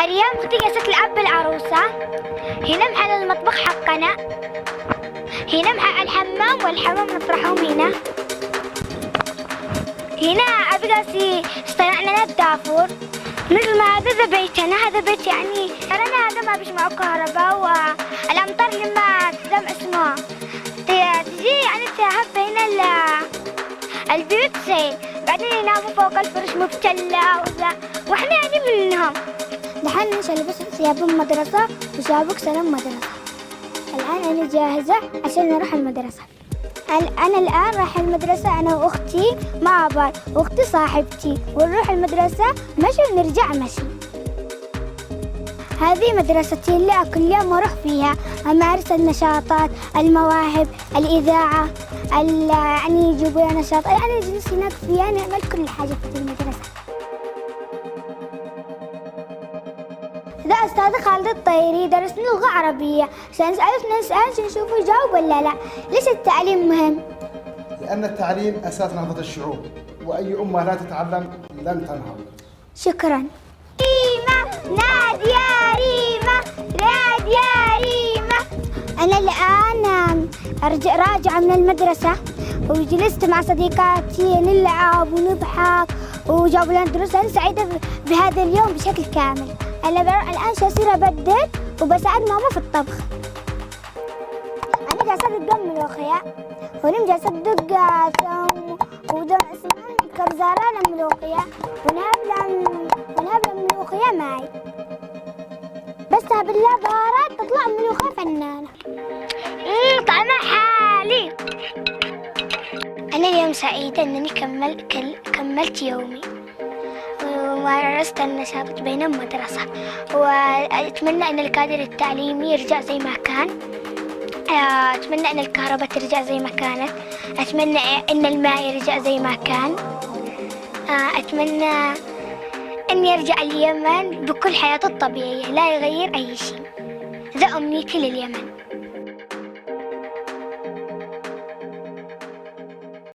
اليوم أختي جالسة تلعب بالعروسة. هنا محل المطبخ حقنا، هنا محل الحمام والحمام نطرحهم هنا. هنا أبي جالسة اصطنع لنا الدافور. مثل ما هذا بيتنا، هذا بيت يعني أنا هذا ما بيش معه كهرباء، والأمطار لما تدم اسمها تجي يعني تهب هنا البيوت زين، بعدين يناموا فوق الفرش مبتلة واحنا يعني منهم. دحين نلبس ثياب المدرسة وشابك سلام مدرسة. الآن أنا جاهزة عشان نروح المدرسة. أنا الآن رايحة المدرسة أنا وأختي مع بعض، وأختي صاحبتي، ونروح المدرسة مشي ونرجع مشي. هذه مدرستي اللي كل يوم أروح فيها، أمارس النشاطات، المواهب، الإذاعة، يعني يجيبوا لنا نشاط، يعني نجلس هناك فيها نعمل كل حاجة في المدرسة. ده أستاذ خالد الطيري درسني لغة عربية، سنسأل نشوفه يجاوب ولا لا. ليش التعليم مهم؟ لأن التعليم أساس نهضة الشعوب، وأي أمة لا تتعلم لن تنهض. شكرا. ريمة نادي يا ريمة، نادي يا ريمة. أنا الآن راجعة من المدرسة، وجلست مع صديقاتي نلعب ونضحك وجابوا لنا دروس. أنا سعيدة بهذا اليوم بشكل كامل. أنا الآن شاصير أبدل وبساعد ماما في الطبخ. أنا جالسة أدق ملوخية، ونم جالسة أدق ودون اسمها كرزارة الملوخية، ونهب الملوخية معي. بس بالله بهارات تطلع ملوخية فنانة. طعمها حالي. أنا اليوم سعيدة أنني كملت يومي ومارست النشاطات بين المدرسة، وأتمنى أن الكادر التعليمي يرجع زي ما كان. أتمنى أن الكهرباء ترجع زي ما كانت. أتمنى أن الماء يرجع زي ما كان. أتمنى أن يرجع اليمن بكل حياته الطبيعية، لا يغير أي شيء. ذا أمنيتي لليمن.